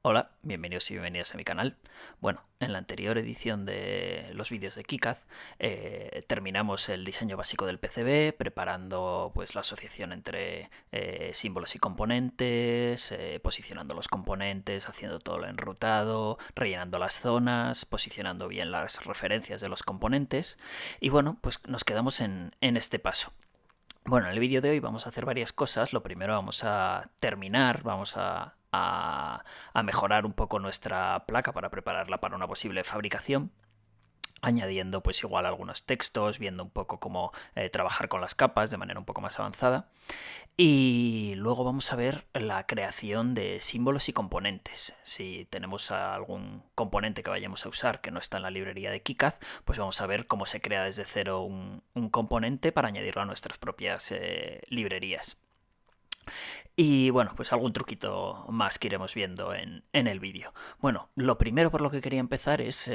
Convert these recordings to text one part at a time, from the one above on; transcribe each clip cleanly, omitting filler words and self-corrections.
Hola, bienvenidos y bienvenidas a mi canal. Bueno, en la anterior edición de los vídeos de KiCad terminamos el diseño básico del PCB, preparando pues la asociación entre símbolos y componentes, posicionando los componentes, haciendo todo el enrutado, rellenando las zonas, posicionando bien las referencias de los componentes y bueno, pues nos quedamos en este paso. Bueno, en el vídeo de hoy vamos a hacer varias cosas. Lo primero vamos a terminar, vamos a mejorar un poco nuestra placa para prepararla para una posible fabricación, añadiendo pues igual algunos textos, viendo un poco cómo trabajar con las capas de manera un poco más avanzada. Y luego vamos a ver la creación de símbolos y componentes. Si tenemos algún componente que vayamos a usar que no está en la librería de KiCad, pues vamos a ver cómo se crea desde cero un componente para añadirlo a nuestras propias librerías. Y bueno, pues algún truquito más que iremos viendo en el vídeo. Bueno, lo primero por lo que quería empezar es,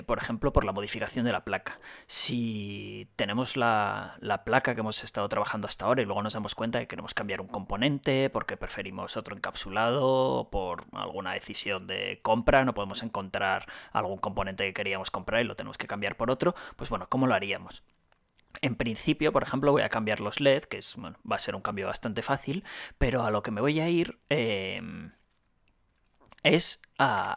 por ejemplo, por la modificación de la placa. Si tenemos la placa que hemos estado trabajando hasta ahora y luego nos damos cuenta de que queremos cambiar un componente porque preferimos otro encapsulado o por alguna decisión de compra, no podemos encontrar algún componente que queríamos comprar y lo tenemos que cambiar por otro, pues bueno, ¿cómo lo haríamos? En principio, por ejemplo, voy a cambiar los LED, que es, bueno, va a ser un cambio bastante fácil, pero a lo que me voy a ir es a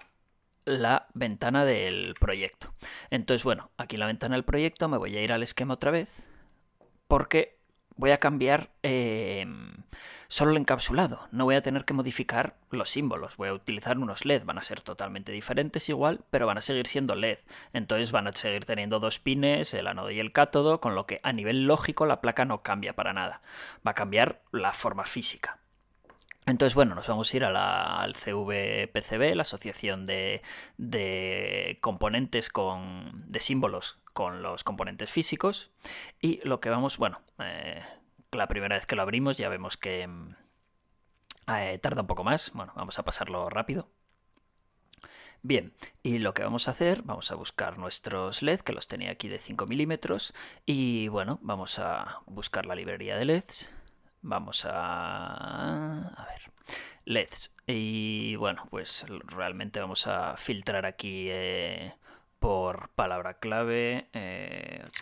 la ventana del proyecto. Entonces, bueno, aquí en la ventana del proyecto me voy a ir al esquema otra vez, porque voy a cambiar solo el encapsulado. No voy a tener que modificar los símbolos. Voy a utilizar unos LED. Van a ser totalmente diferentes igual, pero van a seguir siendo LED. Entonces van a seguir teniendo dos pines, el ánodo y el cátodo, con lo que a nivel lógico la placa no cambia para nada. Va a cambiar la forma física. Entonces, bueno, nos vamos a ir al CVPCB, la asociación de componentes de símbolos con los componentes físicos. Y lo que vamos, bueno, la primera vez que lo abrimos ya vemos que tarda un poco más. Bueno, vamos a pasarlo rápido. Bien, y lo que vamos a hacer, vamos a buscar nuestros LED, que los tenía aquí de 5 milímetros. Y bueno, vamos a buscar la librería de LEDs. Vamos a ver, LEDs. Y bueno, pues realmente vamos a filtrar aquí por palabra clave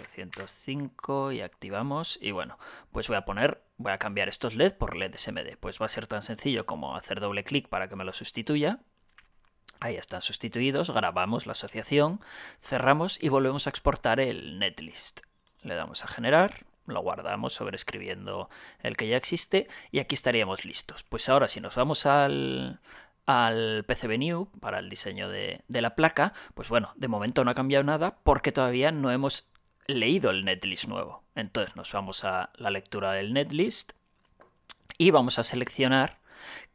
805 y activamos. Y bueno, pues voy a cambiar estos LED por LED SMD. Pues va a ser tan sencillo como hacer doble clic para que me lo sustituya. Ahí están sustituidos, grabamos la asociación, cerramos y volvemos a exportar el netlist. Le damos a generar, lo guardamos sobreescribiendo el que ya existe y aquí estaríamos listos. Pues ahora si nos vamos al PCB para el diseño de la placa, pues bueno, de momento no ha cambiado nada porque todavía no hemos leído el netlist nuevo. Entonces nos vamos a la lectura del netlist y vamos a seleccionar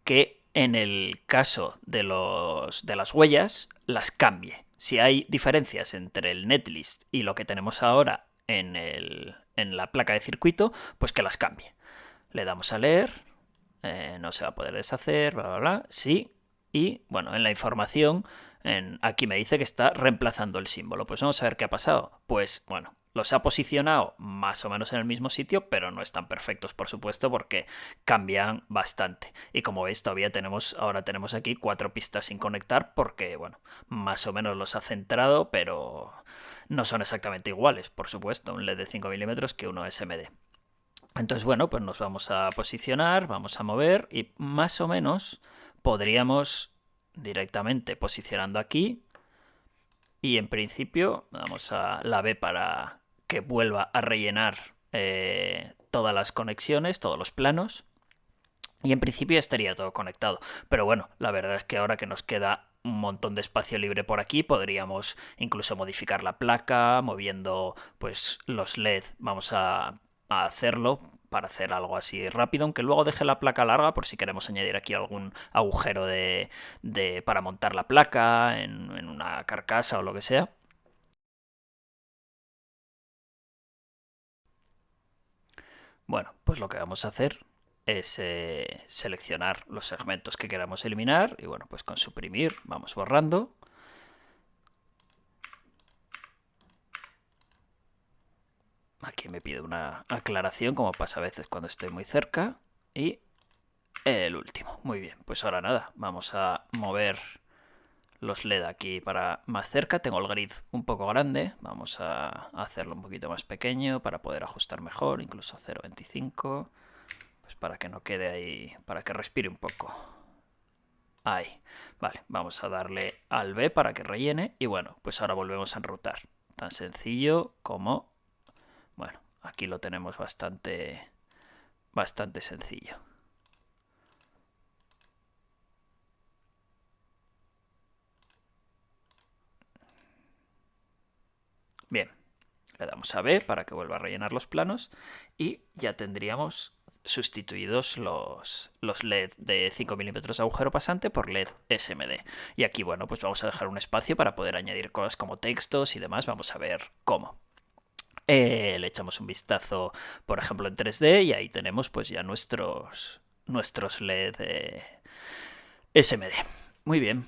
que en el caso de las huellas las cambie. Si hay diferencias entre el netlist y lo que tenemos ahora en la placa de circuito, pues que las cambie. Le damos a leer, no se va a poder deshacer, bla, bla, bla, sí, y bueno, en la información, aquí me dice que está reemplazando el símbolo. Pues vamos a ver qué ha pasado. Pues bueno, los ha posicionado más o menos en el mismo sitio, pero no están perfectos, por supuesto, porque cambian bastante. Y como veis, ahora tenemos aquí 4 pistas sin conectar, porque bueno, más o menos los ha centrado, pero no son exactamente iguales, por supuesto, un LED de 5 milímetros que uno SMD. Entonces, bueno, pues nos vamos a posicionar, vamos a mover y más o menos podríamos directamente posicionando aquí y en principio damos a la B para que vuelva a rellenar todas las conexiones, todos los planos y en principio ya estaría todo conectado. Pero bueno, la verdad es que ahora que nos queda un montón de espacio libre por aquí, podríamos incluso modificar la placa, moviendo pues los LED, vamos a hacerlo para hacer algo así rápido, aunque luego deje la placa larga por si queremos añadir aquí algún agujero para montar la placa en una carcasa o lo que sea. Bueno, pues lo que vamos a hacer es seleccionar los segmentos que queramos eliminar y bueno, pues con suprimir vamos borrando. Aquí me pide una aclaración, como pasa a veces cuando estoy muy cerca. Y el último. Muy bien, pues ahora nada, vamos a mover los LED aquí para más cerca. Tengo el grid un poco grande. Vamos a hacerlo un poquito más pequeño para poder ajustar mejor, incluso 0,25. Pues para que no quede ahí, para que respire un poco. Ahí. Vale, vamos a darle al B para que rellene. Y bueno, pues ahora volvemos a enrutar. Tan sencillo como... Bueno, aquí lo tenemos bastante sencillo. Bien, le damos a B para que vuelva a rellenar los planos y ya tendríamos sustituidos los LED de 5 milímetros de agujero pasante por LED SMD. Y aquí, bueno, pues vamos a dejar un espacio para poder añadir cosas como textos y demás. Vamos a ver cómo. Le echamos un vistazo, por ejemplo, en 3D y ahí tenemos pues ya nuestros LED SMD. Muy bien.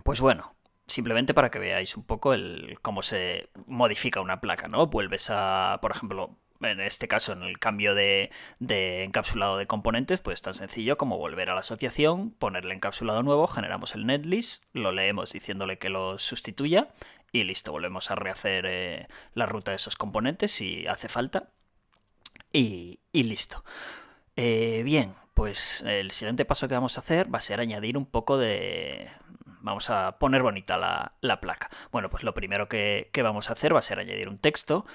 Pues bueno, simplemente para que veáis un poco cómo se modifica una placa, ¿no? Vuelves a, por ejemplo, en este caso, en el cambio de encapsulado de componentes, pues tan sencillo como volver a la asociación, ponerle encapsulado nuevo, generamos el netlist, lo leemos diciéndole que lo sustituya y listo, volvemos a rehacer la ruta de esos componentes si hace falta y listo. Bien, pues el siguiente paso que vamos a hacer va a ser añadir un poco de... Vamos a poner bonita la placa. Bueno, pues lo primero que vamos a hacer va a ser añadir un texto.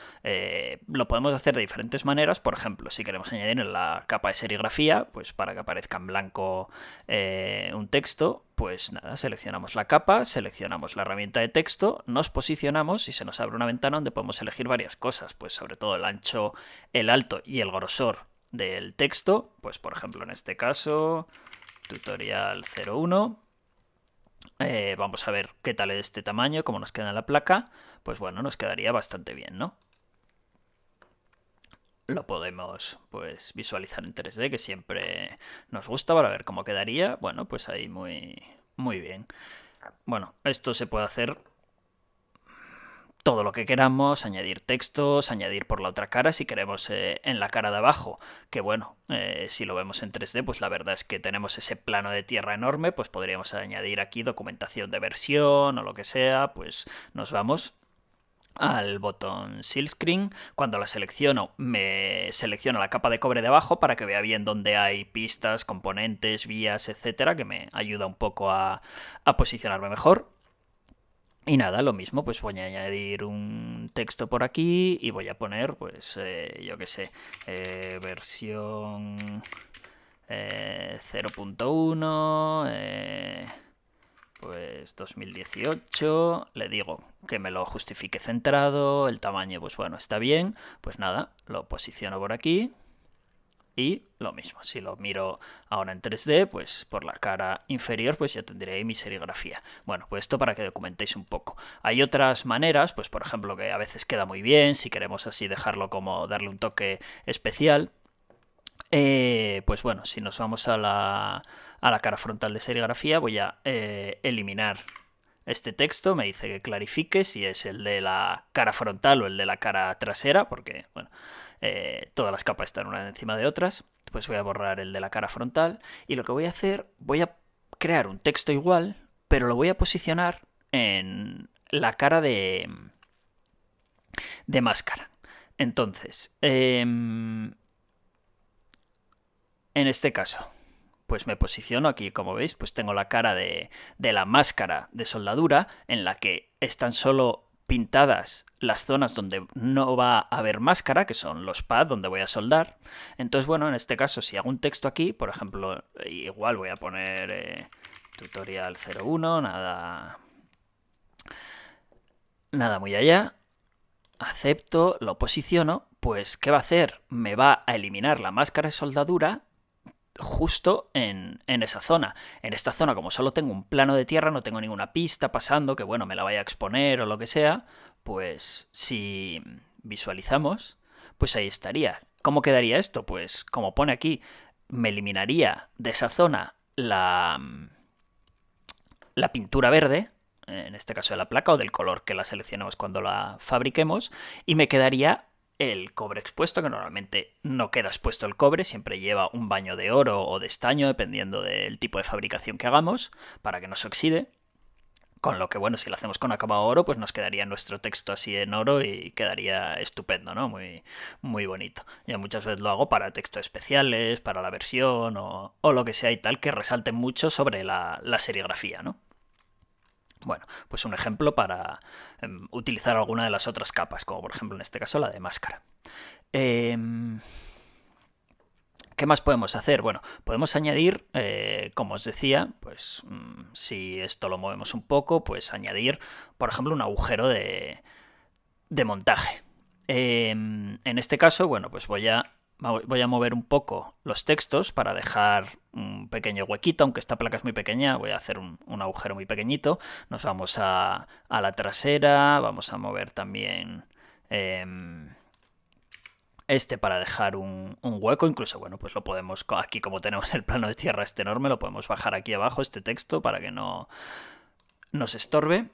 Lo podemos hacer de diferentes maneras. Por ejemplo, si queremos añadir en la capa de serigrafía, pues para que aparezca en blanco un texto, pues nada, seleccionamos la capa, seleccionamos la herramienta de texto, nos posicionamos y se nos abre una ventana donde podemos elegir varias cosas, pues sobre todo el ancho, el alto y el grosor del texto, pues por ejemplo en este caso, tutorial 01. Vamos a ver qué tal es este tamaño, cómo nos queda en la placa. Pues bueno, nos quedaría bastante bien, ¿no? Lo podemos pues visualizar en 3D, que siempre nos gusta para ver cómo quedaría. Bueno, pues ahí muy bien. Bueno, esto se puede hacer todo lo que queramos, añadir textos, añadir por la otra cara si queremos en la cara de abajo, que bueno, si lo vemos en 3D, pues la verdad es que tenemos ese plano de tierra enorme, pues podríamos añadir aquí documentación de versión o lo que sea, pues nos vamos al botón Seal Screen. Cuando la selecciono, me selecciona la capa de cobre de abajo para que vea bien dónde hay pistas, componentes, vías, etcétera, que me ayuda un poco a posicionarme mejor. Y nada, lo mismo, pues voy a añadir un texto por aquí y voy a poner, pues, yo qué sé, versión 0.1, pues 2018, le digo que me lo justifique centrado, el tamaño, pues bueno, está bien, pues nada, lo posiciono por aquí. Y lo mismo, si lo miro ahora en 3D, pues por la cara inferior pues ya tendré ahí mi serigrafía. Bueno, pues esto para que documentéis un poco. Hay otras maneras, pues por ejemplo que a veces queda muy bien, si queremos así dejarlo como darle un toque especial. Pues bueno, si nos vamos a la cara frontal de serigrafía voy a eliminar este texto. Me dice que clarifique si es el de la cara frontal o el de la cara trasera, porque bueno, todas las capas están unas encima de otras. Pues voy a borrar el de la cara frontal y lo que voy a hacer, voy a crear un texto igual, pero lo voy a posicionar en la cara de máscara. Entonces, en este caso, pues me posiciono aquí, como veis, pues tengo la cara de la máscara de soldadura en la que están solo pintadas las zonas donde no va a haber máscara, que son los pads donde voy a soldar. Entonces, bueno, en este caso, si hago un texto aquí, por ejemplo, igual voy a poner tutorial 01, nada muy allá, acepto, lo posiciono, pues ¿qué va a hacer? Me va a eliminar la máscara de soldadura justo en esa zona. En esta zona, como solo tengo un plano de tierra, no tengo ninguna pista pasando que, bueno, me la vaya a exponer o lo que sea, pues si visualizamos, pues ahí estaría. ¿Cómo quedaría esto? Pues como pone aquí, me eliminaría de esa zona la pintura verde, en este caso de la placa o del color que la seleccionemos cuando la fabriquemos, y me quedaría el cobre expuesto, que normalmente no queda expuesto el cobre, siempre lleva un baño de oro o de estaño, dependiendo del tipo de fabricación que hagamos, para que no se oxide. Con lo que, bueno, si lo hacemos con acabado oro, pues nos quedaría nuestro texto así en oro y quedaría estupendo, ¿no? Muy, muy bonito. Yo muchas veces lo hago para textos especiales, para la versión o lo que sea y tal, que resalte mucho sobre la serigrafía, ¿no? Bueno, pues un ejemplo para utilizar alguna de las otras capas, como por ejemplo en este caso la de máscara. Em, ¿Qué más podemos hacer? Bueno, podemos añadir, como os decía, pues si esto lo movemos un poco, pues añadir, por ejemplo, un agujero de montaje. En este caso, bueno, pues voy a mover un poco los textos para dejar un pequeño huequito, aunque esta placa es muy pequeña, voy a hacer un agujero muy pequeñito. Nos vamos a la trasera, vamos a mover también este para dejar un hueco, incluso, bueno, pues lo podemos, aquí como tenemos el plano de tierra este enorme, lo podemos bajar aquí abajo, este texto, para que no nos estorbe.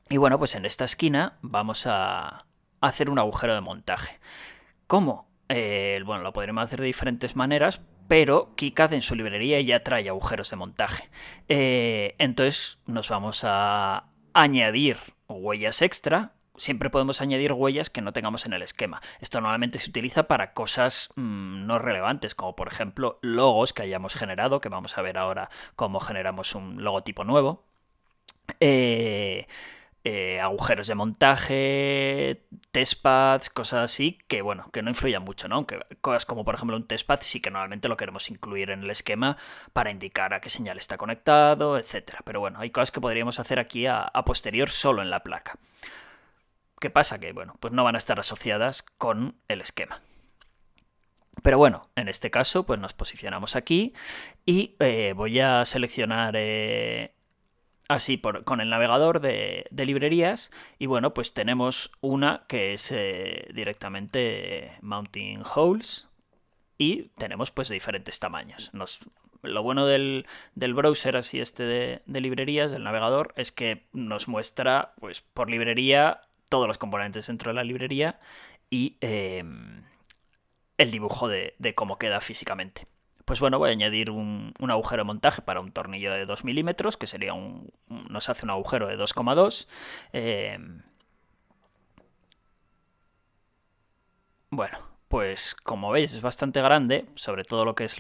Y bueno, pues en esta esquina vamos a hacer un agujero de montaje. ¿Cómo? Bueno, lo podremos hacer de diferentes maneras, pero KiCad en su librería ya trae agujeros de montaje. Entonces nos vamos a añadir huellas extra. Siempre podemos añadir huellas que no tengamos en el esquema. Esto normalmente se utiliza para cosas no relevantes, como por ejemplo logos que hayamos generado, que vamos a ver ahora cómo generamos un logotipo nuevo. Agujeros de montaje, testpads, cosas así que, bueno, que no influyan mucho, ¿no? Aunque cosas como, por ejemplo, un testpad sí que normalmente lo queremos incluir en el esquema para indicar a qué señal está conectado, etcétera. Pero bueno, hay cosas que podríamos hacer aquí a posterior solo en la placa. ¿Qué pasa? Que, bueno, pues no van a estar asociadas con el esquema. Pero bueno, en este caso, pues nos posicionamos aquí y voy a seleccionar así con el navegador de librerías y bueno, pues tenemos una que es directamente Mounting Holes y tenemos pues de diferentes tamaños. Lo bueno del browser así de librerías, del navegador, es que nos muestra pues por librería todos los componentes dentro de la librería y el dibujo de cómo queda físicamente. Pues bueno, voy a añadir un agujero de montaje para un tornillo de 2 milímetros, que sería nos hace un agujero de 2,2. Bueno, pues como veis es bastante grande, sobre todo lo que es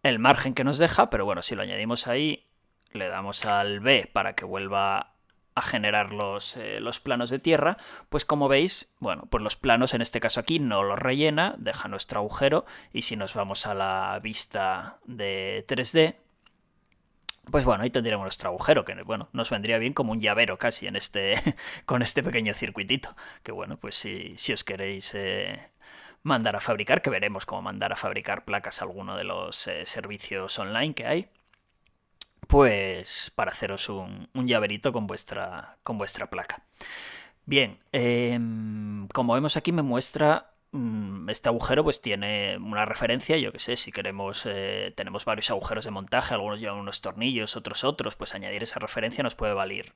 el margen que nos deja, pero bueno, si lo añadimos ahí, le damos al B para que vuelva a generar los planos de tierra, pues como veis, bueno, pues los planos en este caso aquí no los rellena, deja nuestro agujero y si nos vamos a la vista de 3D, pues bueno, ahí tendríamos nuestro agujero, que bueno, nos vendría bien como un llavero casi con este pequeño circuitito, que bueno, pues si os queréis mandar a fabricar, que veremos cómo mandar a fabricar placas a alguno de los servicios online que hay, pues para haceros un llaverito con vuestra placa. Bien, como vemos aquí me muestra este agujero pues tiene una referencia, yo que sé, si queremos, tenemos varios agujeros de montaje, algunos llevan unos tornillos, otros, pues añadir esa referencia nos puede valer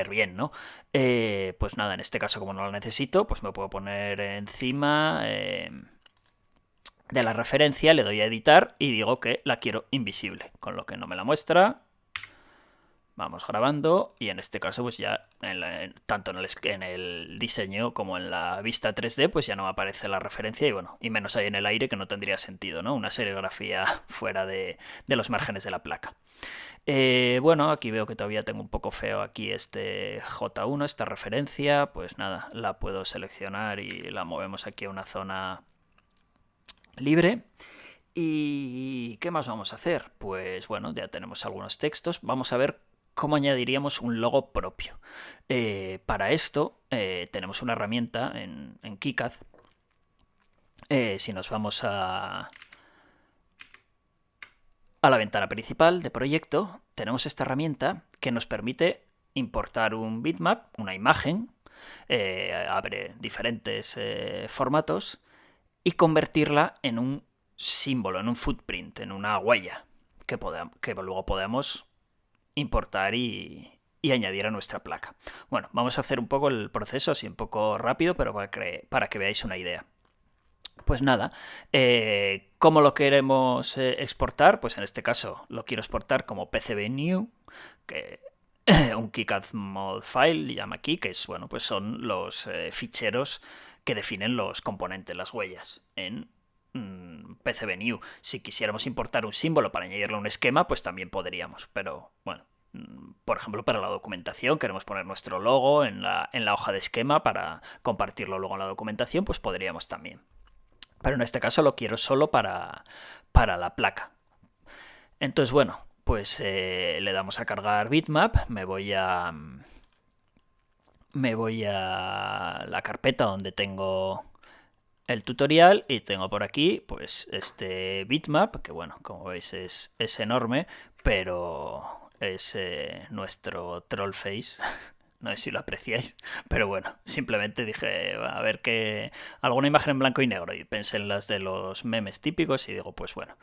bien, ¿no? Pues nada, en este caso como no lo necesito, pues me puedo poner encima de la referencia, le doy a editar y digo que la quiero invisible, con lo que no me la muestra. Vamos grabando y en este caso pues ya tanto en el diseño como en la vista 3D pues ya no aparece la referencia y bueno, y menos ahí en el aire que no tendría sentido, ¿no? Una serigrafía fuera de los márgenes de la placa. Bueno, aquí veo que todavía tengo un poco feo aquí este J1, esta referencia, pues nada, la puedo seleccionar y la movemos aquí a una zona libre. ¿Y qué más vamos a hacer? Pues bueno, ya tenemos algunos textos. Vamos a ver cómo añadiríamos un logo propio. Para esto tenemos una herramienta en KiCad. Si nos vamos a la ventana principal de proyecto, tenemos esta herramienta que nos permite importar un bitmap, una imagen, abre diferentes formatos y convertirla en un símbolo, en un footprint, en una huella que luego podemos importar y añadir a nuestra placa. Bueno, vamos a hacer un poco el proceso así un poco rápido, pero para que veáis una idea. Pues nada, ¿cómo lo queremos exportar? Pues en este caso lo quiero exportar como PCB-New, que un KiCad-Mod file llama aquí, que es, bueno, pues son los ficheros que definen los componentes, las huellas en PCB-New. Si quisiéramos importar un símbolo para añadirle a un esquema, pues también podríamos, pero bueno. Por ejemplo, para la documentación, queremos poner nuestro logo en la hoja de esquema para compartirlo luego en la documentación, pues podríamos también. Pero en este caso lo quiero solo para la placa. Entonces, bueno, pues le damos a cargar bitmap, me voy a la carpeta donde tengo el tutorial y tengo por aquí pues este bitmap, que bueno, como veis es enorme, pero es nuestro troll face. No sé si lo apreciáis, pero bueno, simplemente dije, a ver qué. Alguna imagen en blanco y negro. Y pensé en las de los memes típicos y digo, pues bueno.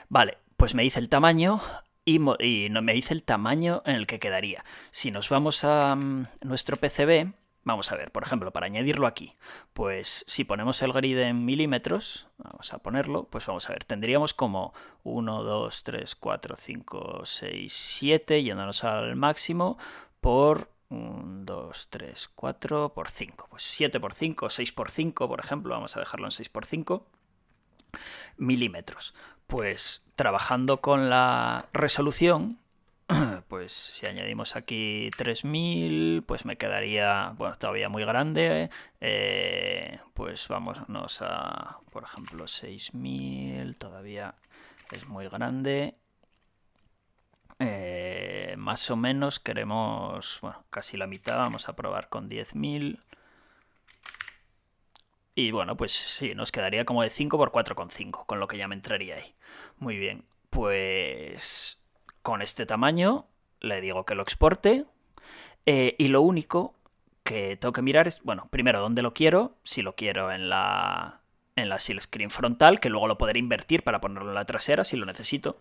Vale, pues me hice el tamaño y no me hice el tamaño en el que quedaría. Si nos vamos a nuestro PCB, vamos a ver, por ejemplo, para añadirlo aquí, pues si ponemos el grid en milímetros, vamos a ponerlo, pues vamos a ver, tendríamos como 1, 2, 3, 4, 5, 6, 7, yéndonos al máximo, por 1, 2, 3, 4 por 5. Pues 7 por 5, 6 por 5, por ejemplo, vamos a dejarlo en 6 por 5 milímetros. Pues trabajando con la resolución, pues si añadimos aquí 3000, pues me quedaría, bueno, todavía muy grande. Pues vámonos a, por ejemplo, 6000, todavía es muy grande. Más o menos queremos, bueno, casi la mitad, vamos a probar con 10.000. Y bueno, pues sí, nos quedaría como de 5 por 4,5, con lo que ya me entraría ahí. Muy bien, pues con este tamaño le digo que lo exporte. Y lo único que tengo que mirar es, bueno, primero dónde lo quiero, si lo quiero en la seal screen frontal, que luego lo podré invertir para ponerlo en la trasera si lo necesito.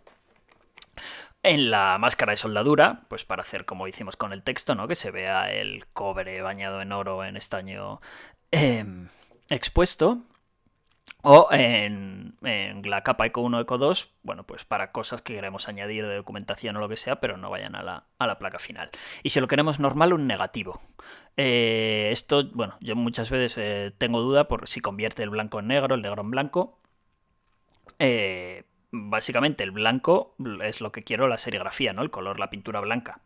En la máscara de soldadura, pues para hacer como hicimos con el texto, ¿no? Que se vea el cobre bañado en oro en estaño expuesto. O en la capa Eco 1, Eco 2, bueno, pues para cosas que queremos añadir de documentación o lo que sea, pero no vayan a la placa final. Y si lo queremos normal, un negativo. Esto, bueno, yo muchas veces tengo duda por si convierte el blanco en negro, el negro en blanco. Básicamente el blanco es lo que quiero, la serigrafía, ¿no? El color, la pintura blanca.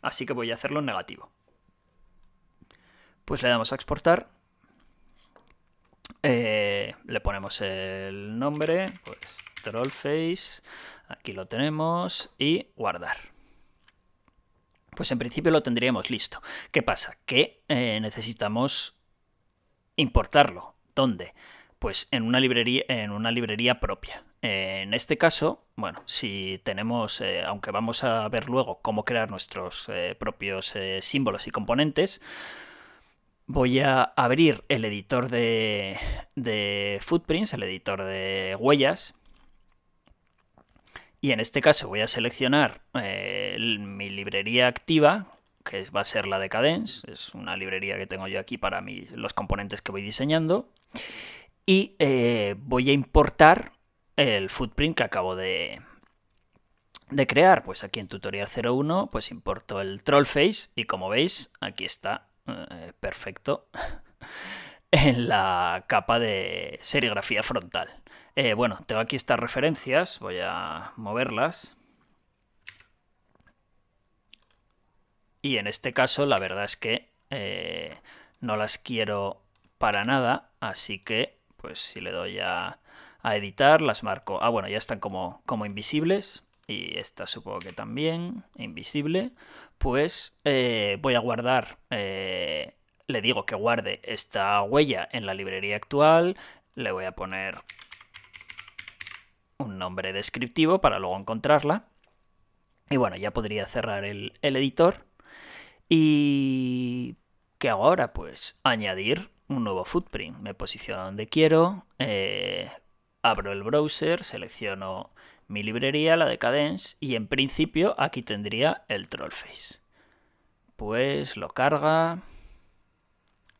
Así que voy a hacerlo en negativo. Pues le damos a exportar. Le ponemos el nombre, pues Trollface, aquí lo tenemos, y guardar. Pues en principio lo tendríamos listo. ¿Qué pasa? Que necesitamos importarlo. ¿Dónde? Pues en una librería propia. En este caso, bueno, si tenemos, aunque vamos a ver luego cómo crear nuestros propios símbolos y componentes, voy a abrir el editor de footprints, el editor de huellas. Y en este caso voy a seleccionar mi librería activa, que va a ser la de Cadence. Es una librería que tengo yo aquí para los componentes que voy diseñando. Y voy a importar el footprint que acabo de crear. Pues aquí en tutorial 01 pues importo el Trollface y como veis aquí está perfecto en la capa de serigrafía frontal. Bueno, tengo aquí estas referencias, voy a moverlas. Y en este caso la verdad es que no las quiero para nada, así que pues si le doy a editar las marco. Ah, bueno, ya están como invisibles. Y esta supongo que también, invisible. Pues voy a guardar, le digo que guarde esta huella en la librería actual. Le voy a poner un nombre descriptivo para luego encontrarla. Y bueno, ya podría cerrar el editor. ¿Y qué hago ahora? Pues añadir un nuevo footprint. Me posiciono donde quiero, abro el browser, selecciono mi librería, la de Cadence, y en principio aquí tendría el Trollface. Pues lo carga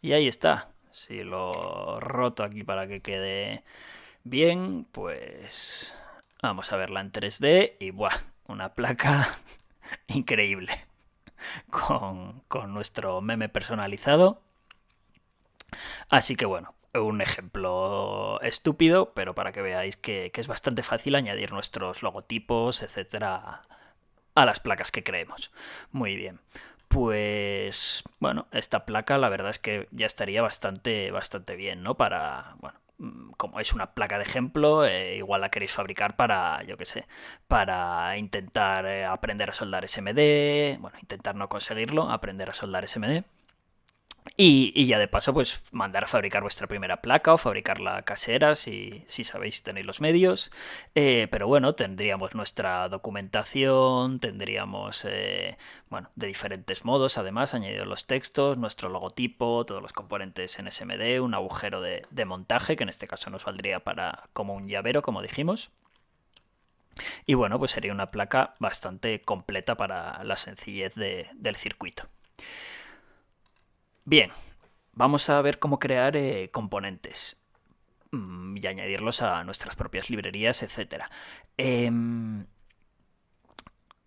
y ahí está. Si lo roto aquí para que quede bien, pues vamos a verla en 3D y ¡buah! Una placa increíble con nuestro meme personalizado. Así que bueno, un ejemplo estúpido, pero para que veáis que es bastante fácil añadir nuestros logotipos, etcétera, a las placas que creemos. Muy bien. Pues bueno, esta placa la verdad es que ya estaría bastante bien, ¿no? Para, bueno, como es una placa de ejemplo, igual la queréis fabricar para, yo qué sé, para intentar aprender a soldar SMD, bueno, intentar no conseguirlo, aprender a soldar SMD. Y ya de paso, pues mandar a fabricar vuestra primera placa o fabricarla casera si sabéis si tenéis los medios. Pero bueno, tendríamos nuestra documentación, tendríamos, bueno, de diferentes modos, además, añadido los textos, nuestro logotipo, todos los componentes en SMD, un agujero de montaje, que en este caso nos valdría para como un llavero, como dijimos. Y bueno, pues sería una placa bastante completa para la sencillez del circuito. Bien, vamos a ver cómo crear componentes y añadirlos a nuestras propias librerías, etc.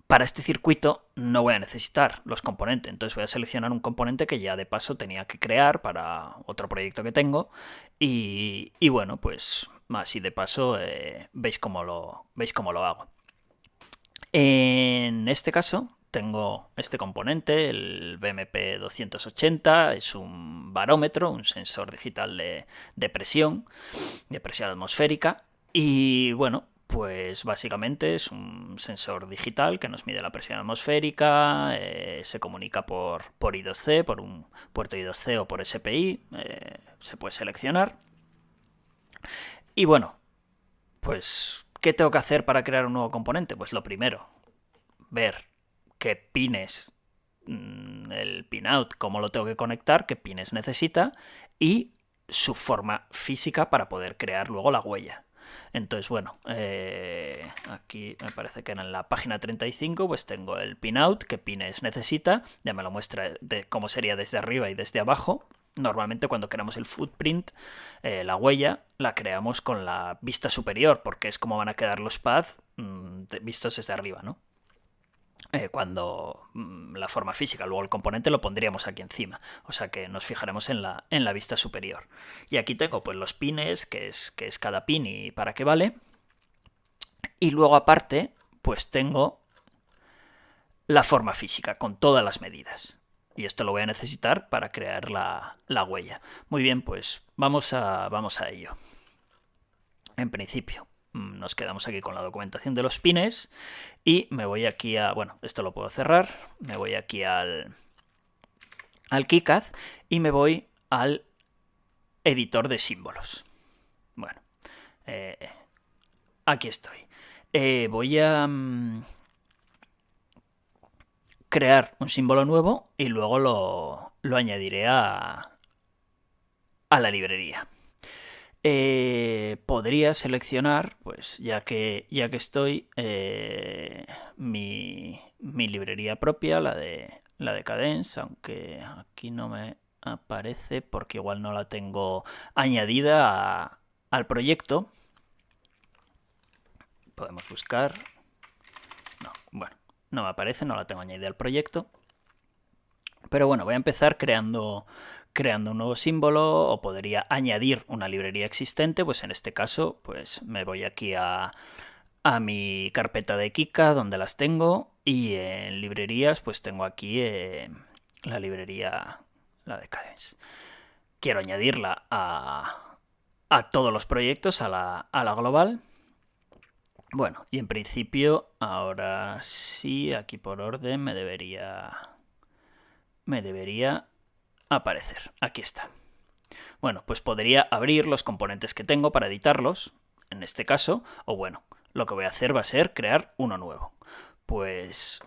Para este circuito no voy a necesitar los componentes, entonces voy a seleccionar un componente que ya de paso tenía que crear para otro proyecto que tengo y bueno, pues así de paso veis cómo lo hago. En este caso tengo este componente, el BMP 280, es un barómetro, un sensor digital de presión atmosférica y bueno, pues básicamente es un sensor digital que nos mide la presión atmosférica, se comunica por I2C, por un puerto I2C o por SPI, se puede seleccionar. Y bueno, pues ¿qué tengo que hacer para crear un nuevo componente? Pues lo primero, ver qué pines, el pinout, cómo lo tengo que conectar, qué pines necesita y su forma física para poder crear luego la huella. Entonces, bueno, aquí me parece que en la página 35 pues tengo el pinout, qué pines necesita, ya me lo muestra de cómo sería desde arriba y desde abajo. Normalmente cuando creamos el footprint, la huella la creamos con la vista superior, porque es como van a quedar los paths vistos desde arriba, ¿no? Cuando la forma física, luego el componente lo pondríamos aquí encima, o sea que nos fijaremos en la vista superior. Y aquí tengo pues los pines, que es cada pin y para qué vale. Y luego aparte pues tengo la forma física con todas las medidas. Y esto lo voy a necesitar para crear la huella. Muy bien, pues vamos a ello. En principio, nos quedamos aquí con la documentación de los pines y me voy aquí a, bueno, esto lo puedo cerrar, me voy aquí al KiCad y me voy al editor de símbolos. Bueno, aquí estoy. Voy a crear un símbolo nuevo y luego lo añadiré a la librería. Podría seleccionar, pues ya que estoy, mi librería propia, la de Cadence, aunque aquí no me aparece porque igual no la tengo añadida al proyecto. Podemos buscar. No, bueno, no me aparece, no la tengo añadida al proyecto. Pero bueno, voy a empezar creando un nuevo símbolo o podría añadir una librería existente, pues en este caso pues me voy aquí a mi carpeta de Kika donde las tengo y en librerías pues tengo aquí la librería, la de Cadence. Quiero añadirla a todos los proyectos, a la global. Bueno, y en principio ahora sí, aquí por orden me debería aparecer. Aquí está. Bueno, pues podría abrir los componentes que tengo para editarlos, en este caso, o bueno, lo que voy a hacer va a ser crear uno nuevo. Pues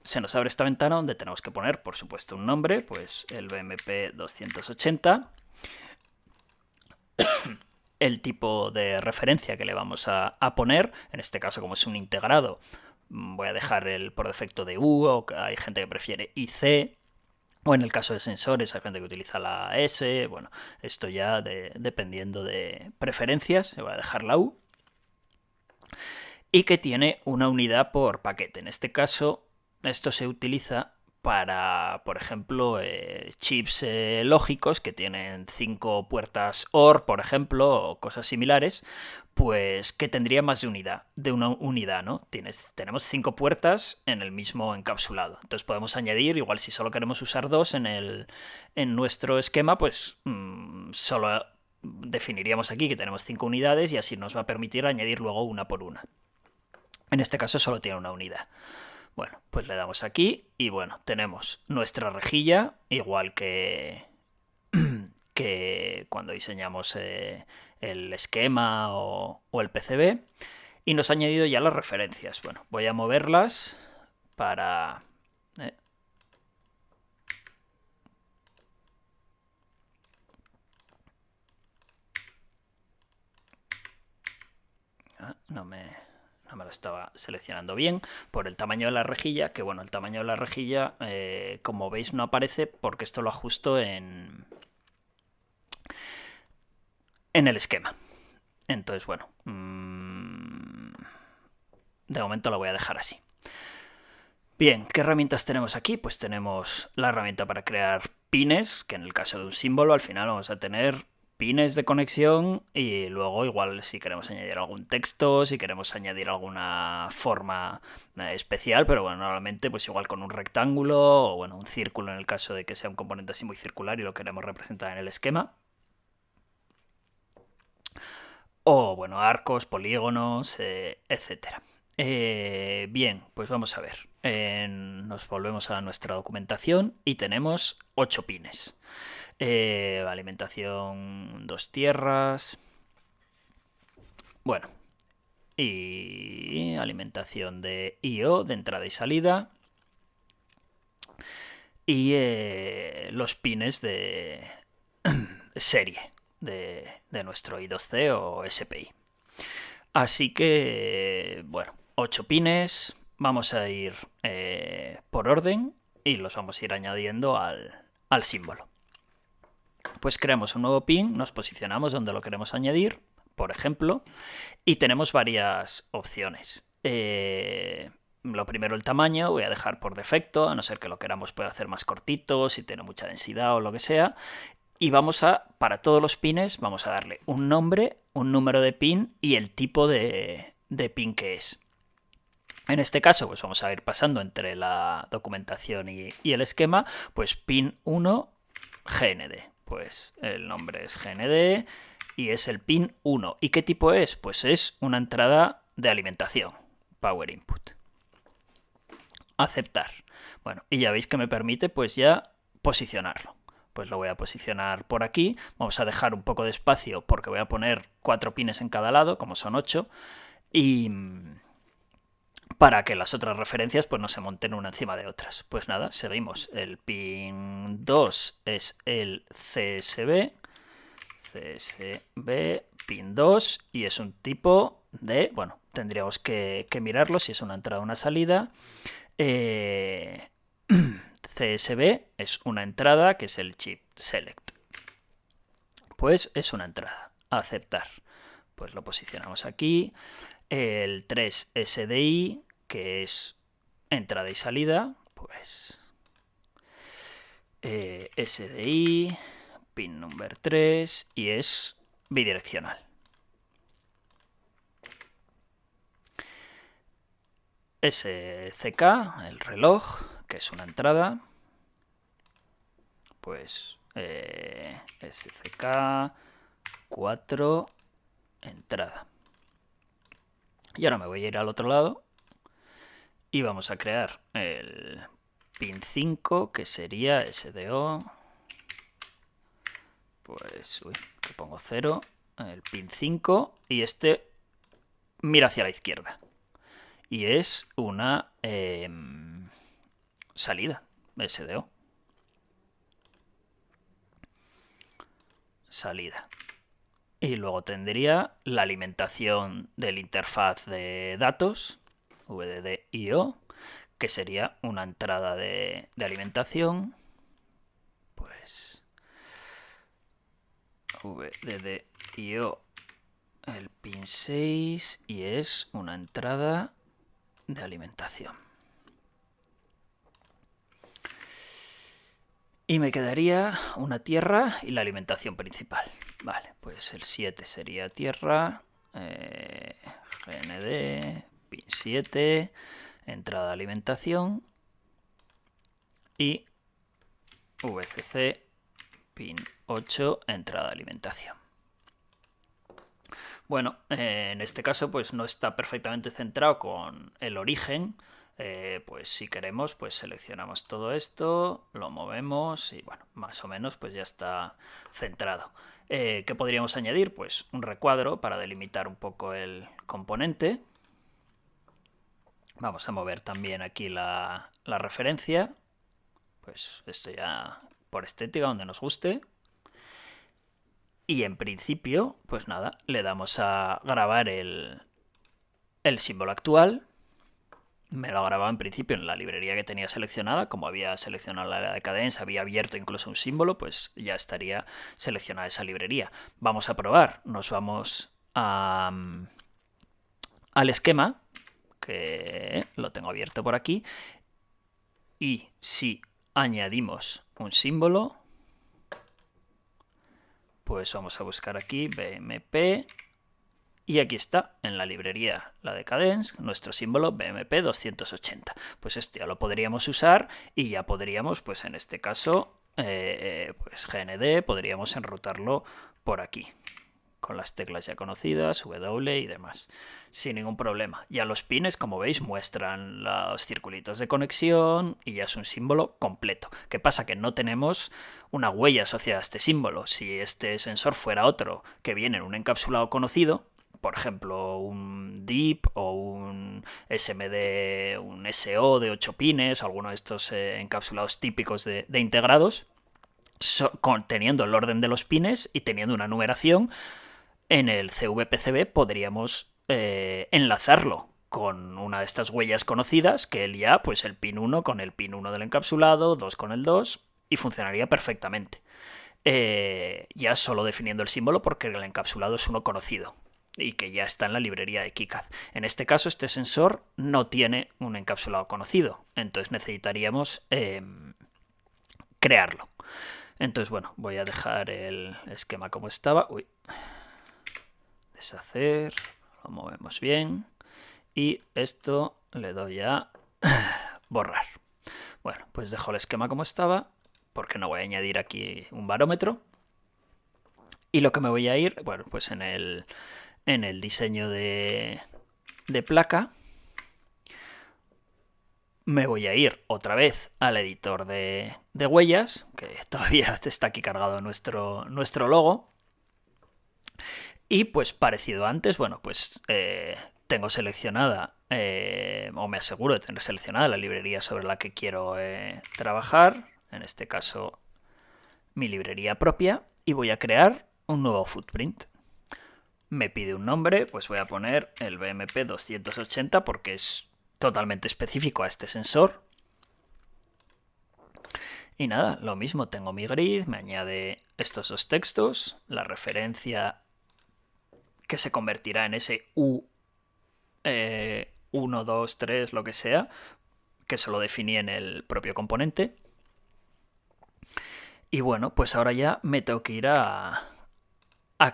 se nos abre esta ventana donde tenemos que poner, por supuesto, un nombre, pues el BMP 280, el tipo de referencia que le vamos a poner, en este caso como es un integrado, voy a dejar el por defecto de U, o hay gente que prefiere IC, O en el caso de sensores hay gente que utiliza la S. Bueno, esto ya dependiendo de preferencias. Voy a dejar la U. Y que tiene una unidad por paquete. En este caso, esto se utiliza para, por ejemplo, chips lógicos que tienen 5 puertas OR, por ejemplo, o cosas similares, pues que tendría más de una unidad, ¿no? Tenemos 5 puertas en el mismo encapsulado. Entonces podemos añadir, igual si solo queremos usar 2 en nuestro esquema, pues solo definiríamos aquí que tenemos 5 unidades y así nos va a permitir añadir luego una por una. En este caso solo tiene una unidad. Bueno, pues le damos aquí y bueno, tenemos nuestra rejilla, igual que cuando diseñamos el esquema o el PCB. Y nos ha añadido ya las referencias. Bueno, voy a moverlas para... no me lo estaba seleccionando bien por el tamaño de la rejilla, que bueno, el tamaño de la rejilla como veis no aparece porque esto lo ajusto en el esquema. Entonces bueno, de momento lo voy a dejar así. Bien, ¿qué herramientas tenemos aquí? Pues tenemos la herramienta para crear pines, que en el caso de un símbolo al final vamos a tener pines de conexión y luego igual si queremos añadir algún texto, si queremos añadir alguna forma especial, pero bueno, normalmente pues igual con un rectángulo o bueno, un círculo en el caso de que sea un componente así muy circular y lo queremos representar en el esquema. O bueno, arcos, polígonos, etcétera. Bien, pues vamos a ver. Nos volvemos a nuestra documentación y tenemos 8 pines. Alimentación 2 tierras. Bueno, y alimentación de I/O, de entrada y salida. Y los pines de serie de nuestro I2C o SPI. Así que, bueno, 8 pines. Vamos a ir por orden y los vamos a ir añadiendo al símbolo. Pues creamos un nuevo pin, nos posicionamos donde lo queremos añadir, por ejemplo, y tenemos varias opciones. Lo primero, el tamaño, voy a dejar por defecto, a no ser que lo queramos puede hacer más cortito, si tiene mucha densidad o lo que sea. Y vamos a, para todos los pines, vamos a darle un nombre, un número de pin y el tipo de pin que es. En este caso, pues vamos a ir pasando entre la documentación y el esquema, pues pin 1 GND. Pues el nombre es GND y es el pin 1. ¿Y qué tipo es? Pues es una entrada de alimentación, Power Input. Aceptar. Bueno, y ya veis que me permite pues ya posicionarlo. Pues lo voy a posicionar por aquí. Vamos a dejar un poco de espacio porque voy a poner 4 pines en cada lado, como son 8. Y para que las otras referencias pues no se monten una encima de otras. Pues nada, seguimos. El pin 2 es el CSB. CSB pin 2 y es un tipo de... Bueno, tendríamos que mirarlo si es una entrada o una salida. CSB es una entrada que es el chip select. Pues es una entrada. Aceptar. Pues lo posicionamos aquí. El 3 SDI, que es entrada y salida, pues SDI, pin number 3 y es bidireccional. SCK, el reloj, que es una entrada, pues SCK 4 entrada. Y ahora me voy a ir al otro lado y vamos a crear el pin 5, que sería SDO. Pues, que pongo 0, el pin 5 y este mira hacia la izquierda. Y es una salida SDO. Salida. Y luego tendría la alimentación del interfaz de datos, VDD-IO, que sería una entrada de alimentación. es VDDIO el pin 6 y es una entrada de alimentación. Y me quedaría una tierra y la alimentación principal. Vale, pues el 7 sería tierra, GND, pin 7, entrada de alimentación y VCC, pin 8, entrada de alimentación. Bueno, en este caso pues no está perfectamente centrado con el origen. Pues si queremos pues seleccionamos todo esto, lo movemos y bueno, más o menos pues ya está centrado. ¿Qué podríamos añadir? Pues un recuadro para delimitar un poco el componente. Vamos a mover también aquí la referencia. Pues esto ya por estética, donde nos guste. Y en principio, pues nada, le damos a grabar el símbolo actual. Me lo grababa en principio en la librería que tenía seleccionada. Como había seleccionado la de Cadence, había abierto incluso un símbolo, pues ya estaría seleccionada esa librería. Vamos a probar. Nos vamos al esquema, que lo tengo abierto por aquí. Y si añadimos un símbolo, pues vamos a buscar aquí BMP. Y aquí está, en la librería, la de Cadence, nuestro símbolo BMP 280. Pues este ya lo podríamos usar y ya podríamos, pues en este caso, pues GND, podríamos enrutarlo por aquí, con las teclas ya conocidas, W y demás, sin ningún problema. Ya los pines, como veis, muestran los circulitos de conexión y ya es un símbolo completo. ¿Qué pasa? Que no tenemos una huella asociada a este símbolo. Si este sensor fuera otro que viene en un encapsulado conocido, por ejemplo, un DIP o un SMD, un SO de 8 pines, alguno de estos encapsulados típicos de integrados, teniendo el orden de los pines y teniendo una numeración, en el CVPCB podríamos enlazarlo con una de estas huellas conocidas, que él ya, pues el pin 1 con el pin 1 del encapsulado, 2 con el 2, y funcionaría perfectamente. Ya solo definiendo el símbolo porque el encapsulado es uno conocido y que ya está en la librería de KiCad. En este caso, este sensor no tiene un encapsulado conocido, entonces necesitaríamos crearlo. Entonces, bueno, voy a dejar el esquema como estaba. Uy. Deshacer, lo movemos bien y esto le doy a borrar. Bueno, pues dejo el esquema como estaba porque no voy a añadir aquí un barómetro. Y lo que me voy a ir, bueno, pues en el diseño de placa, me voy a ir otra vez al editor de huellas, que todavía está aquí cargado nuestro logo. Y pues parecido a antes, bueno, pues tengo seleccionada, o me aseguro de tener seleccionada la librería sobre la que quiero trabajar, en este caso mi librería propia, y voy a crear un nuevo footprint. Me pide un nombre, pues voy a poner el BMP 280 porque es totalmente específico a este sensor. Y nada, lo mismo, tengo mi grid, me añade estos dos textos, la referencia que se convertirá en ese U 1, 2, 3, lo que sea, que se lo definí en el propio componente. Y bueno, pues ahora ya me tengo que ir a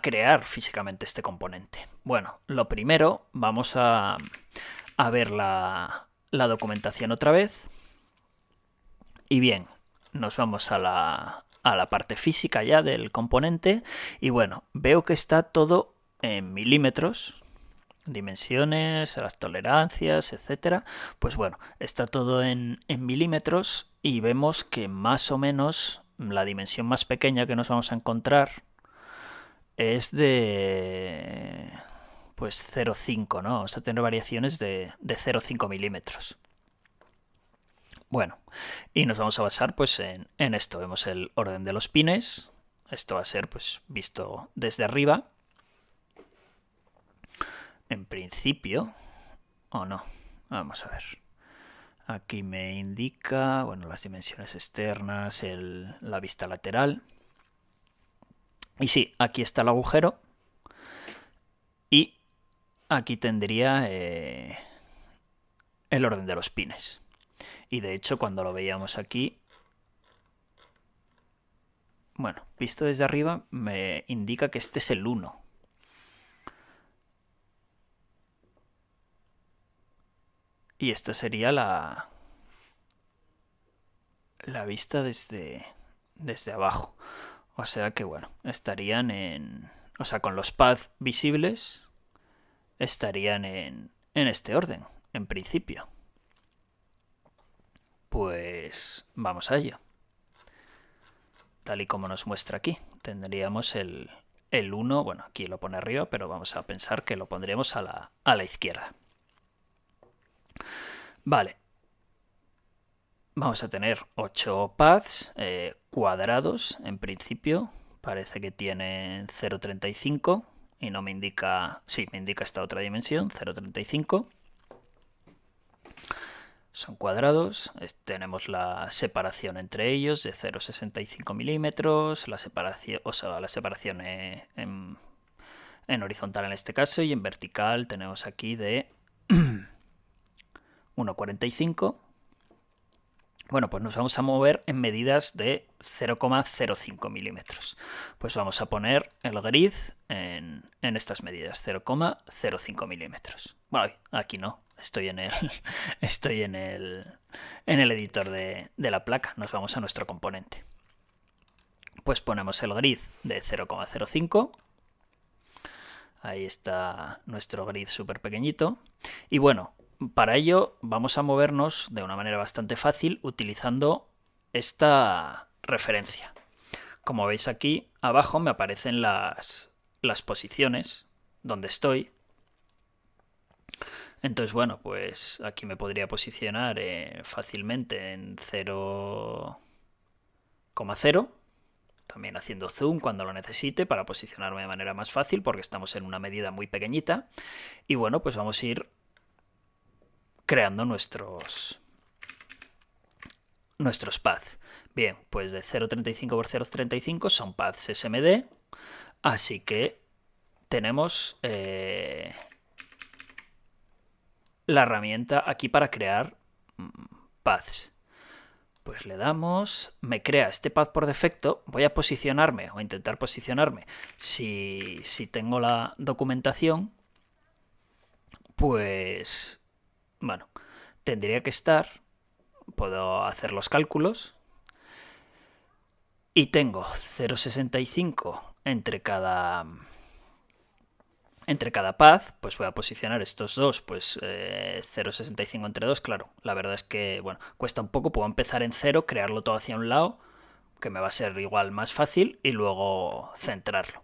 crear físicamente este componente. Bueno, lo primero, vamos a ver la documentación otra vez. Y bien, nos vamos a la parte física ya del componente. Y bueno, veo que está todo en milímetros, dimensiones, las tolerancias, etcétera. Pues bueno, está todo en milímetros y vemos que más o menos la dimensión más pequeña que nos vamos a encontrar es de pues 0,5, ¿no? Vamos a tener variaciones de 0,5 milímetros. Bueno, y nos vamos a basar pues en esto. Vemos el orden de los pines. Esto va a ser pues visto desde arriba. En principio, o no, vamos a ver. Aquí me indica, bueno, las dimensiones externas, la vista lateral. Y sí, aquí está el agujero. Y aquí tendría el orden de los pines. Y de hecho, cuando lo veíamos aquí, bueno, visto desde arriba, me indica que este es el 1. Y esta sería la vista desde abajo. O sea que, bueno, estarían en... O sea, con los pads visibles, estarían en este orden, en principio. Pues vamos a ello. Tal y como nos muestra aquí, tendríamos el 1, bueno, aquí lo pone arriba, pero vamos a pensar que lo pondríamos a la izquierda. Vale. Vamos a tener 8 paths cuadrados, en principio. Parece que tienen 0,35 y no me indica... Sí, me indica esta otra dimensión, 0,35. Son cuadrados. Tenemos la separación entre ellos de 0,65 milímetros, la separación, o sea, la separación en horizontal en este caso, y en vertical tenemos aquí de 1,45. Bueno, pues nos vamos a mover en medidas de 0,05 milímetros. Pues vamos a poner el grid en estas medidas, 0,05 milímetros. Bueno, aquí no, estoy en el editor de la placa. Nos vamos a nuestro componente. Pues ponemos el grid de 0,05. Ahí está nuestro grid súper pequeñito. Y bueno, para ello vamos a movernos de una manera bastante fácil utilizando esta referencia. Como veis aquí abajo me aparecen las posiciones donde estoy. Entonces, bueno, pues aquí me podría posicionar fácilmente en 0,0. También haciendo zoom cuando lo necesite para posicionarme de manera más fácil porque estamos en una medida muy pequeñita. Y bueno, pues vamos a ir creando nuestros paths. Bien, pues de 0,35 por 0,35 son paths SMD, así que tenemos la herramienta aquí para crear paths. Pues le damos, me crea este path por defecto, voy a posicionarme o intentar posicionarme si tengo la documentación, pues bueno, tendría que estar, puedo hacer los cálculos y tengo 0,65 entre cada path, pues voy a posicionar estos dos, pues 0,65 entre 2, claro, la verdad es que, bueno, cuesta un poco, puedo empezar en 0, crearlo todo hacia un lado, que me va a ser igual más fácil, y luego centrarlo.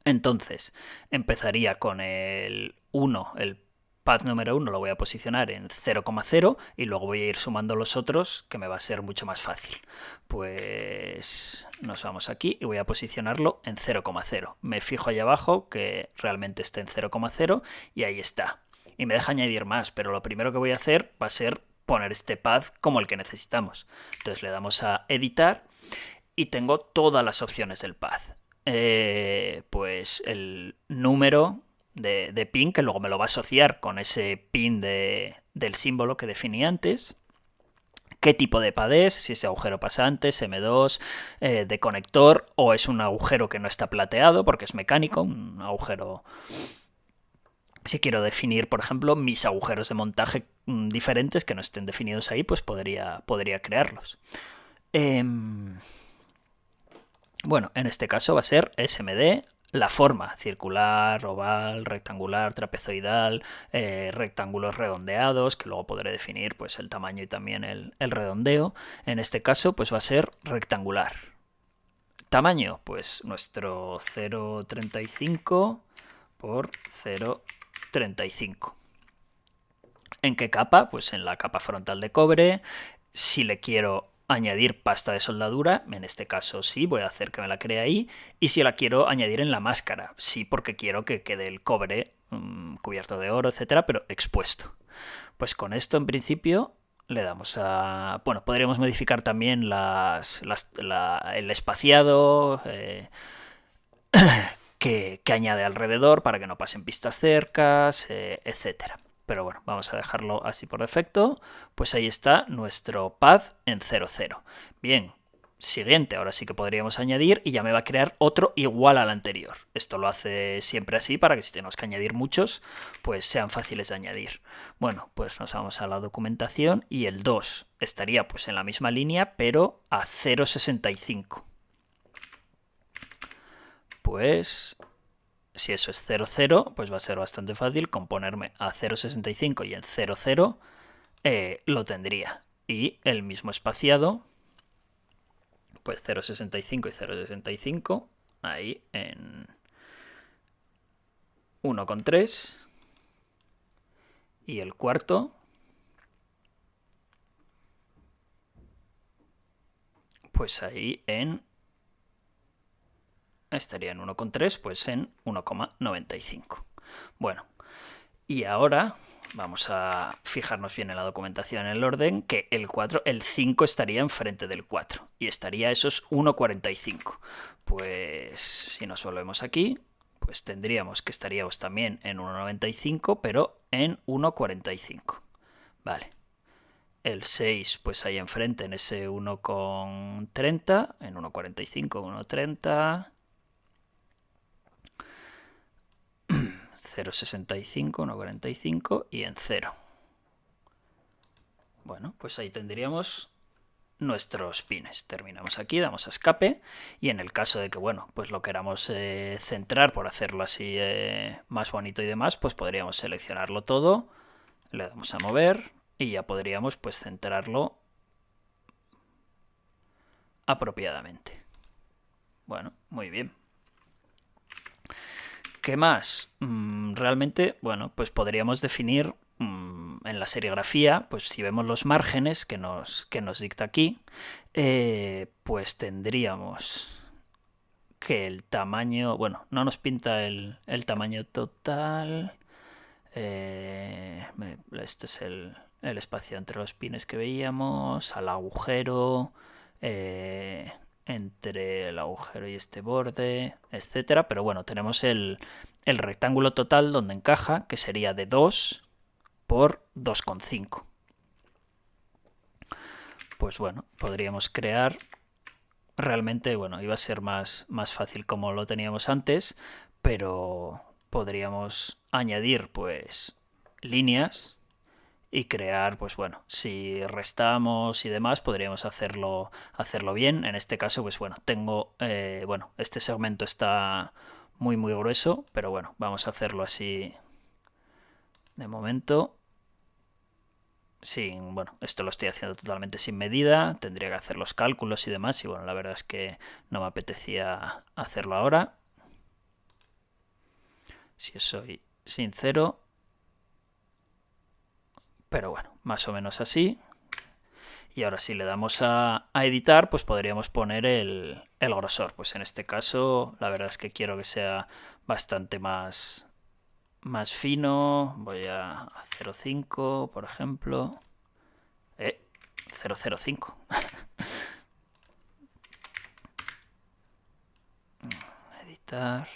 Entonces, empezaría con el 1, el path número 1 lo voy a posicionar en 0,0 y luego voy a ir sumando los otros, que me va a ser mucho más fácil. Pues nos vamos aquí y voy a posicionarlo en 0,0. Me fijo ahí abajo que realmente esté en 0,0 y ahí está. Y me deja añadir más, pero lo primero que voy a hacer va a ser poner este path como el que necesitamos. Entonces le damos a editar y tengo todas las opciones del path. Pues el número de pin, que luego me lo va a asociar con ese pin del símbolo que definí antes. ¿Qué tipo de pad es? Si es agujero pasante, M2, de conector, o es un agujero que no está plateado porque es mecánico, un agujero... Si quiero definir, por ejemplo, mis agujeros de montaje diferentes que no estén definidos ahí, pues podría crearlos. Bueno, en este caso va a ser SMD, la forma circular, oval, rectangular, trapezoidal, rectángulos redondeados, que luego podré definir pues el tamaño y también el redondeo. En este caso pues va a ser rectangular. Tamaño, pues nuestro 0,35 por 0,35. ¿En qué capa? Pues en la capa frontal de cobre. Si le quiero añadir pasta de soldadura, en este caso sí, voy a hacer que me la cree ahí. Y si la quiero añadir en la máscara, sí, porque quiero que quede el cobre cubierto de oro, etcétera, pero expuesto. Pues con esto en principio le damos a... Bueno, podríamos modificar también el espaciado que añade alrededor para que no pasen pistas cercas, etcétera. Pero bueno, vamos a dejarlo así por defecto. Pues ahí está nuestro pad en 0,0. Bien, siguiente, ahora sí que podríamos añadir y ya me va a crear otro igual al anterior. Esto lo hace siempre así para que si tenemos que añadir muchos, pues sean fáciles de añadir. Bueno, pues nos vamos a la documentación y el 2 estaría pues en la misma línea, pero a 0,65. Pues si eso es 0,0, pues va a ser bastante fácil con ponerme a 0,65 y en 0,0 lo tendría. Y el mismo espaciado, pues 0,65 y 0,65, ahí en 1,3. Y el cuarto, pues ahí estaría en 1,3, pues en 1,95. Bueno, y ahora vamos a fijarnos bien en la documentación, en el orden, que el 5 estaría enfrente del 4 y estaría esos 1,45. Pues si nos volvemos aquí, pues tendríamos que estaríamos también en 1,95, pero en 1,45. Vale. El 6, pues ahí enfrente en ese 1,30, en 1,45, 1,30. 0,65, 1,45 y en 0. Bueno, pues ahí tendríamos nuestros pines. Terminamos aquí, damos a escape y en el caso de que, bueno, pues lo queramos centrar por hacerlo así más bonito y demás, pues podríamos seleccionarlo todo, le damos a mover y ya podríamos pues centrarlo apropiadamente. Bueno, muy bien. ¿Qué más? Realmente, bueno, pues podríamos definir en la serigrafía, pues si vemos los márgenes que nos dicta aquí, pues tendríamos que el tamaño, bueno, no nos pinta el tamaño total. Este es el espacio entre los pines que veíamos, al agujero, entre el agujero y este borde, etcétera. Pero bueno, tenemos el rectángulo total donde encaja, que sería de 2 por 2,5. Pues bueno, podríamos crear... Realmente, bueno, iba a ser más fácil como lo teníamos antes, pero podríamos añadir pues líneas y crear, pues bueno, si restamos y demás, podríamos hacerlo bien. En este caso, pues bueno, tengo, bueno, este segmento está muy grueso, pero bueno, vamos a hacerlo así de momento. Bueno, esto lo estoy haciendo totalmente sin medida, tendría que hacer los cálculos y demás, y bueno, la verdad es que no me apetecía hacerlo ahora. Si soy sincero, pero bueno, más o menos así. Y ahora si le damos a editar, pues podríamos poner el grosor. Pues en este caso, la verdad es que quiero que sea bastante más fino. Voy a 0,5, por ejemplo. 0,05. Editar.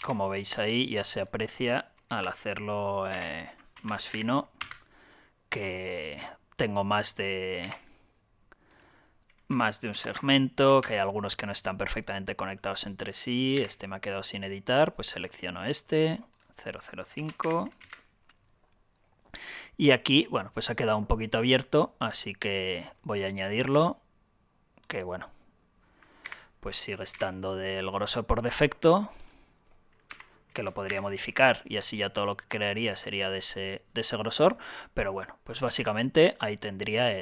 Como veis ahí, ya se aprecia al hacerlo más fino que tengo más de un segmento, que hay algunos que no están perfectamente conectados entre sí. Este me ha quedado sin editar, pues selecciono este, 0,05. Y aquí, bueno, pues ha quedado un poquito abierto, así que voy a añadirlo, que bueno, pues sigue estando del grosor por defecto, que lo podría modificar y así ya todo lo que crearía sería de ese grosor, pero bueno, pues básicamente ahí tendría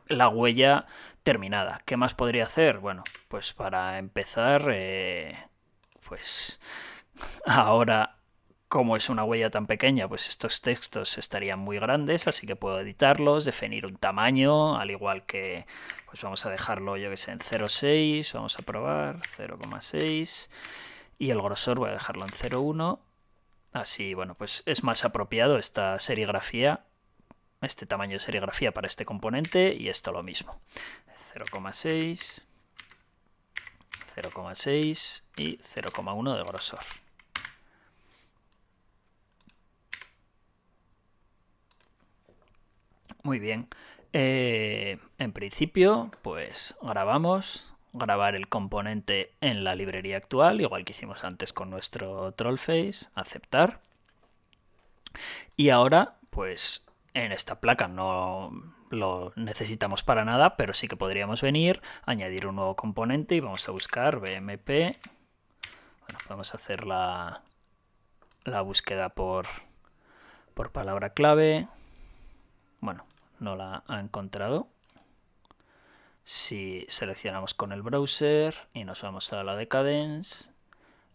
la huella terminada. ¿Qué más podría hacer? Bueno, pues para empezar, pues ahora, como es una huella tan pequeña, pues estos textos estarían muy grandes, así que puedo editarlos, definir un tamaño, al igual que, pues vamos a dejarlo, yo que sé, en 0,6, vamos a probar, 0,6. y el grosor voy a dejarlo en 0,1. Así, bueno, pues es más apropiado esta serigrafía, este tamaño de serigrafía para este componente, y esto lo mismo. 0,6, 0,6 y 0,1 de grosor. Muy bien. En principio, pues grabar el componente en la librería actual, igual que hicimos antes con nuestro Trollface, aceptar. Y ahora, pues en esta placa no lo necesitamos para nada, pero sí que podríamos venir, añadir un nuevo componente y vamos a buscar BMP. Bueno, vamos a hacer la búsqueda por palabra clave. Bueno, no la ha encontrado. Si seleccionamos con el browser y nos vamos a la de Cadence,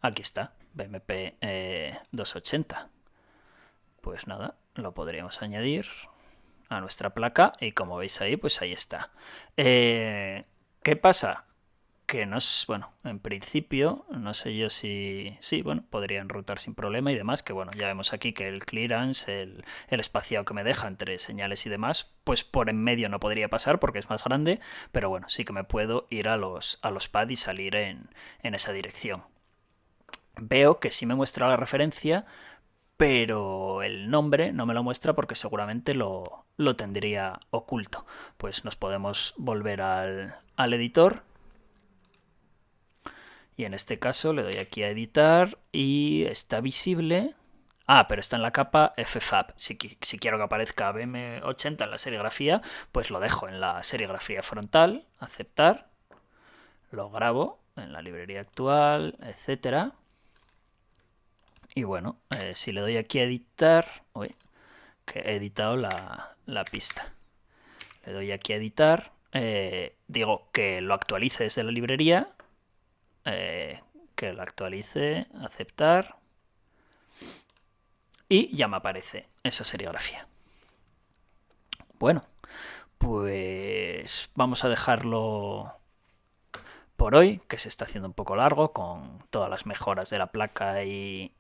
aquí está, BMP 280. Pues nada, lo podríamos añadir a nuestra placa y como veis ahí, pues ahí está. ¿Qué pasa? Que no es, bueno, en principio, no sé yo si, sí, bueno, podría enrutar sin problema y demás, que bueno, ya vemos aquí que el clearance, el espaciado que me deja entre señales y demás, pues por en medio no podría pasar porque es más grande, pero bueno, sí que me puedo ir a los pads y salir en esa dirección. Veo que sí me muestra la referencia, pero el nombre no me lo muestra porque seguramente lo tendría oculto. Pues nos podemos volver al editor. Y en este caso le doy aquí a editar y está visible. Ah, pero está en la capa FFAP. Si quiero que aparezca BM80 en la serigrafía, pues lo dejo en la serigrafía frontal, aceptar, lo grabo en la librería actual, etcétera. Y bueno, si le doy aquí a editar, uy, que he editado la pista. Le doy aquí a editar, digo que lo actualice desde la librería, que lo actualice, aceptar, y ya me aparece esa serigrafía. Bueno, pues vamos a dejarlo por hoy, que se está haciendo un poco largo con todas las mejoras de la placa y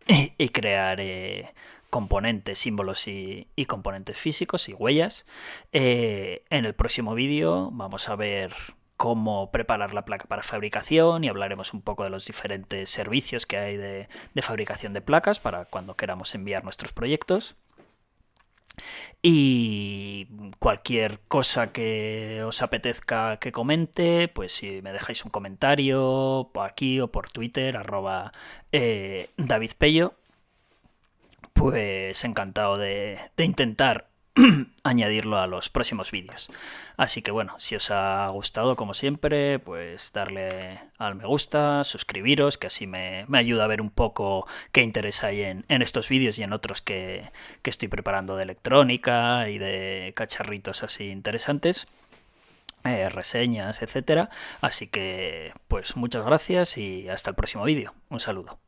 crear componentes, símbolos y componentes físicos y huellas. En el próximo vídeo vamos a ver cómo preparar la placa para fabricación y hablaremos un poco de los diferentes servicios que hay de fabricación de placas para cuando queramos enviar nuestros proyectos. Y cualquier cosa que os apetezca que comente, pues si me dejáis un comentario por aquí o por Twitter, @DavidPello, pues encantado de intentar añadirlo a los próximos vídeos. Así que bueno, si os ha gustado como siempre, pues darle al me gusta, suscribiros, que así me ayuda a ver un poco qué interés hay en estos vídeos y en otros que estoy preparando de electrónica y de cacharritos así interesantes, reseñas, etcétera. Así que pues muchas gracias y hasta el próximo vídeo. Un saludo.